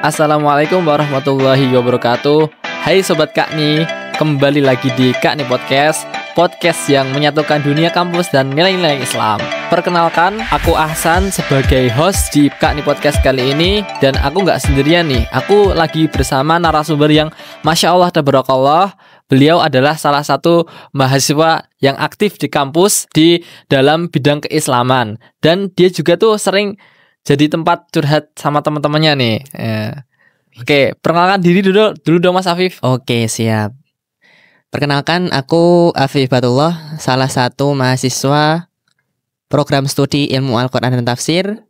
Assalamualaikum warahmatullahi wabarakatuh. Hai Sobat Kakni, kembali lagi di Kakni Podcast, podcast yang menyatukan dunia kampus dan nilai-nilai Islam. Perkenalkan, aku Ahsan sebagai host di Kakni Podcast kali ini. Dan aku gak sendirian nih, aku lagi bersama narasumber yang Masya Allah tabarakallah. Beliau adalah salah satu mahasiswa yang aktif di kampus di dalam bidang keislaman. Dan dia juga tuh sering jadi tempat curhat sama teman-temannya nih. Oke, perkenalkan diri dulu dong Mas Afif. Oke, siap. Perkenalkan, aku Afif Batullah, salah satu mahasiswa program studi ilmu Al-Quran dan Tafsir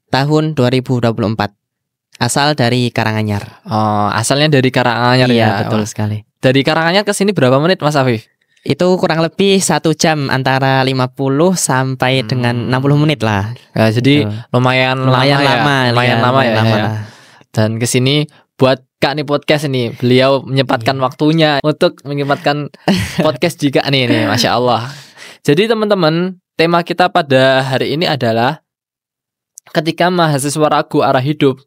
tahun 2024. Asal dari Karanganyar. Oh, asalnya dari Karanganyar ya? Iya, betul sekali. Dari Karanganyar ke sini berapa menit Mas Afif? Itu kurang lebih 1 jam, antara 50 sampai dengan 60 menit lah. Ya, jadi lumayan lama ya. Dan kesini buat Kak nih podcast ini, beliau menyempatkan waktunya untuk menyempatkan podcast juga nih, Masya Allah. Jadi teman-teman, tema kita pada hari ini adalah ketika mahasiswa ragu arah hidup,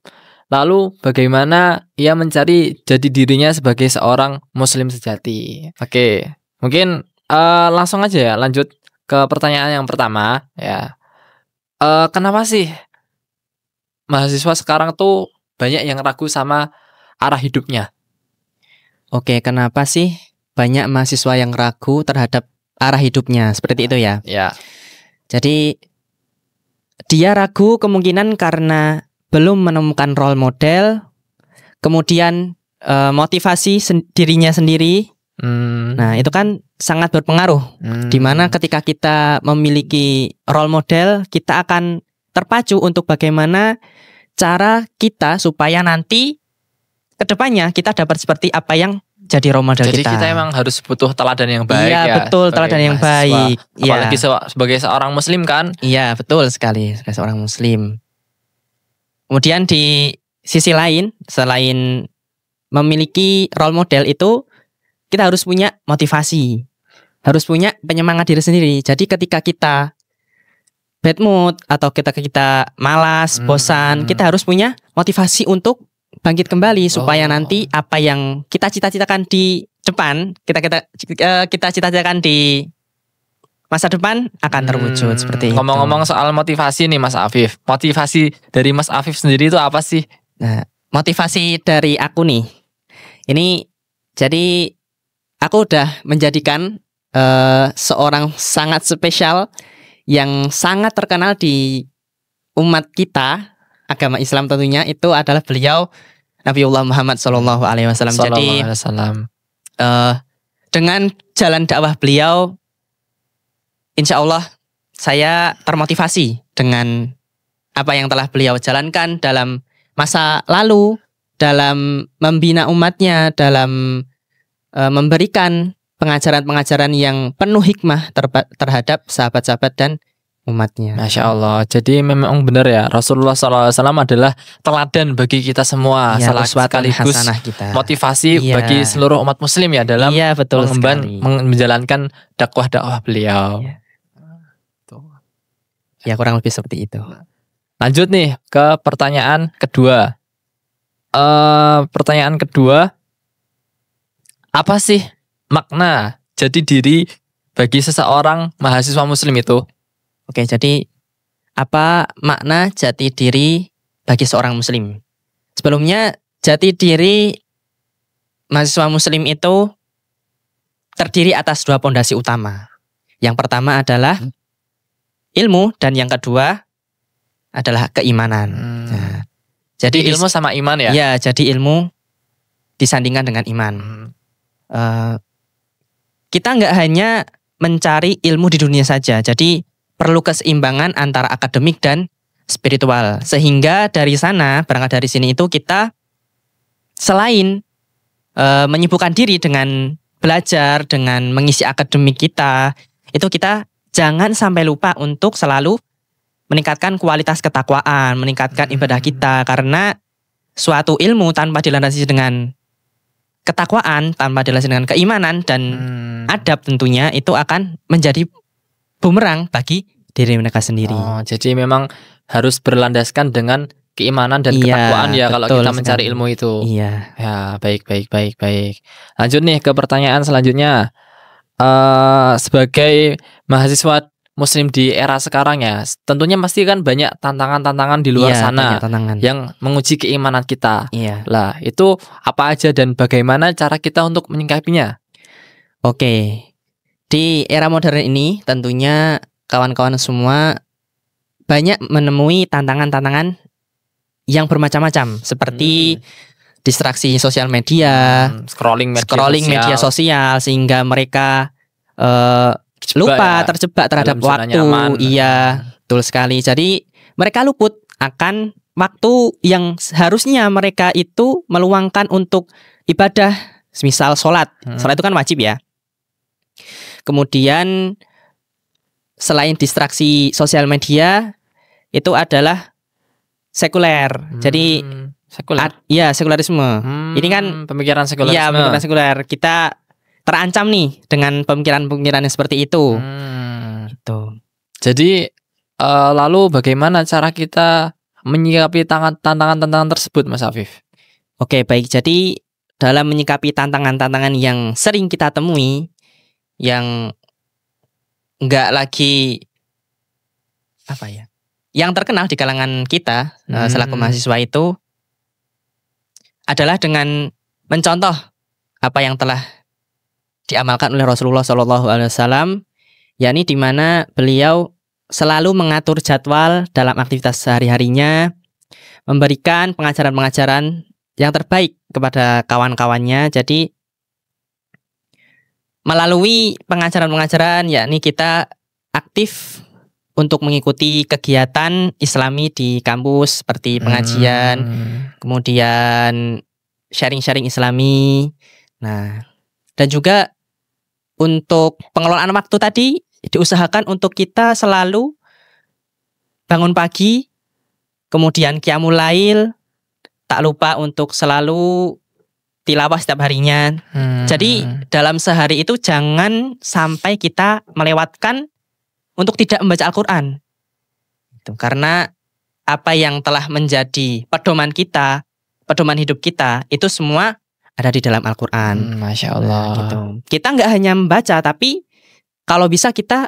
lalu bagaimana ia mencari jati dirinya sebagai seorang muslim sejati. Oke. Mungkin langsung aja ya, lanjut ke pertanyaan yang pertama ya. Kenapa sih mahasiswa sekarang tuh banyak yang ragu sama arah hidupnya? Oke, kenapa sih banyak mahasiswa yang ragu terhadap arah hidupnya? Seperti itu ya? Ya. Jadi dia ragu kemungkinan karena belum menemukan role model, kemudian motivasi dirinya sendiri. Nah, itu kan sangat berpengaruh. Dimana ketika kita memiliki role model, kita akan terpacu untuk bagaimana cara kita supaya nanti kedepannya kita dapat seperti apa yang jadi role model Jadi kita. Jadi kita emang harus butuh teladan yang baik ya. Iya, betul, teladan yang baik. Apalagi sebagai seorang muslim kan? Iya, betul sekali, sebagai seorang muslim. Kemudian di sisi lain, selain memiliki role model itu, kita harus punya motivasi, harus punya penyemangat diri sendiri. Jadi ketika kita bad mood atau kita malas, bosan, kita harus punya motivasi untuk bangkit kembali supaya nanti apa yang kita cita-citakan di depan, kita cita-citakan di masa depan akan terwujud seperti itu. Ngomong-ngomong soal motivasi nih Mas Afif, motivasi dari Mas Afif sendiri itu apa sih? Nah, motivasi dari aku nih, ini jadi aku udah menjadikan seorang sangat spesial yang sangat terkenal di umat kita, agama Islam tentunya, itu adalah beliau Nabiullah Muhammad SAW. Jadi dengan jalan dakwah beliau, insya Allah saya termotivasi dengan apa yang telah beliau jalankan dalam masa lalu, dalam membina umatnya, dalam memberikan pengajaran-pengajaran yang penuh hikmah terhadap sahabat-sahabat dan umatnya. Masya Allah. Jadi memang benar ya, Rasulullah SAW adalah teladan bagi kita semua, ya, sekaligus motivasi bagi seluruh umat muslim ya dalam menjalankan dakwah-dakwah beliau. Ya, kurang lebih seperti itu. Lanjut nih ke pertanyaan kedua. Pertanyaan kedua, apa sih makna jati diri bagi seseorang mahasiswa muslim itu? Oke, jadi apa makna jati diri bagi seorang muslim? Sebelumnya, jati diri mahasiswa muslim itu terdiri atas 2 pondasi utama. Yang pertama adalah ilmu dan yang kedua adalah keimanan. Nah, jadi ilmu sama iman ya? Ya, jadi ilmu disandingkan dengan iman. Kita nggak hanya mencari ilmu di dunia saja, jadi perlu keseimbangan antara akademik dan spiritual. Sehingga dari sana, berangkat dari sini itu kita selain menyibukkan diri dengan belajar, dengan mengisi akademik kita, itu kita jangan sampai lupa untuk selalu meningkatkan kualitas ketakwaan, meningkatkan ibadah kita. Karena suatu ilmu tanpa dilandasi dengan ketakwaan, tanpa dilandasi dengan keimanan dan adab tentunya, itu akan menjadi bumerang bagi diri mereka sendiri. Oh, jadi memang harus berlandaskan dengan keimanan dan ketakwaan ya kalau kita mencari ilmu itu. Iya. Ya, baik. Lanjut nih ke pertanyaan selanjutnya. Sebagai mahasiswa muslim di era sekarang ya, tentunya pasti kan banyak tantangan-tantangan di luar sana yang menguji keimanan kita. Iya. Lah, itu apa aja dan bagaimana cara kita untuk menyikapinya? Oke. Di era modern ini tentunya kawan-kawan semua banyak menemui tantangan-tantangan yang bermacam-macam seperti distraksi sosial media, scrolling media sosial sehingga mereka terjebak terhadap waktu. Iya, betul sekali. Jadi mereka luput akan waktu yang seharusnya mereka itu meluangkan untuk ibadah, misal sholat. Sholat itu kan wajib ya. Kemudian selain distraksi sosial media itu adalah sekuler. Jadi sekularisme. Ini kan pemikiran sekularisme. Iya, pemikiran sekuler. Kita terancam nih dengan pemikiran-pemikiran yang seperti itu. Gitu. Jadi lalu bagaimana cara kita menyikapi tantangan-tantangan tersebut, Mas Afif? Oke, baik. Jadi dalam menyikapi tantangan-tantangan yang sering kita temui, yang enggak lagi yang terkenal di kalangan kita selaku mahasiswa itu adalah dengan mencontoh apa yang telah diamalkan oleh Rasulullah SAW, yakni di mana beliau selalu mengatur jadwal dalam aktivitas sehari-harinya, memberikan pengajaran-pengajaran yang terbaik kepada kawan-kawannya. Jadi melalui pengajaran-pengajaran, yakni kita aktif untuk mengikuti kegiatan Islami di kampus seperti pengajian, kemudian sharing-sharing Islami. Nah, dan juga untuk pengelolaan waktu tadi diusahakan untuk kita selalu bangun pagi, kemudian qiyamul lail, tak lupa untuk selalu tilawah setiap harinya. Jadi dalam sehari itu jangan sampai kita melewatkan untuk tidak membaca Al-Quran. Karena apa yang telah menjadi pedoman kita, pedoman hidup kita, itu semua ada di dalam Al-Quran. Masya Allah. Nah, gitu. Kita nggak hanya membaca, tapi kalau bisa kita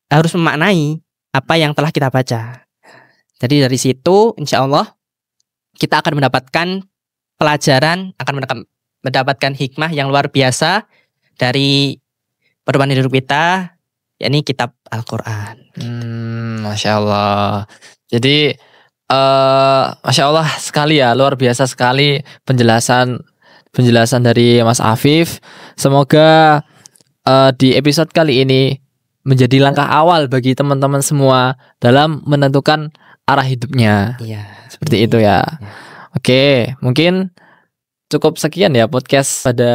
harus memaknai apa yang telah kita baca. Jadi dari situ insya Allah kita akan mendapatkan pelajaran, akan mendapatkan hikmah yang luar biasa dari pedoman hidup kita, yakni kitab Al-Quran. Masya Allah. Jadi Masya Allah sekali ya, luar biasa sekali penjelasan dari Mas Afif. Semoga di episode kali ini menjadi langkah awal bagi teman-teman semua dalam menentukan arah hidupnya. Iya. Seperti itu ya. Oke, mungkin cukup sekian ya podcast pada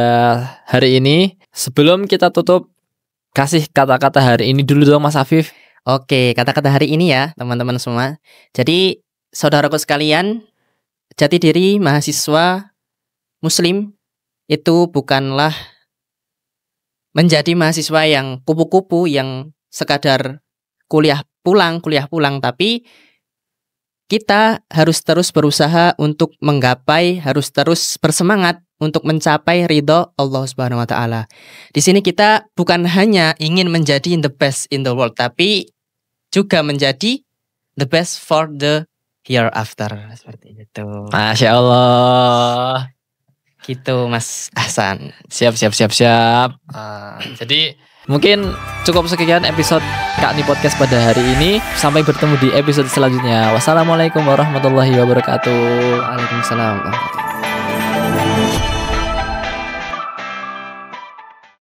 hari ini. Sebelum kita tutup, kasih kata-kata hari ini dulu dong Mas Afif. Oke, kata-kata hari ini ya teman-teman semua. Jadi saudaraku sekalian, jati diri mahasiswa Muslim itu bukanlah menjadi mahasiswa yang kupu-kupu yang sekadar kuliah pulang, tapi kita harus terus berusaha untuk menggapai, harus terus bersemangat untuk mencapai ridho Allah Subhanahu wa taala. Di sini kita bukan hanya ingin menjadi the best in the world, tapi juga menjadi the best for the hereafter. Seperti itu. Masya Allah. Gitu Mas Hasan. Siap. Jadi mungkin cukup sekian episode Kak Ni Podcast pada hari ini. Sampai bertemu di episode selanjutnya. Wassalamualaikum warahmatullahi wabarakatuh. Waalaikumsalam.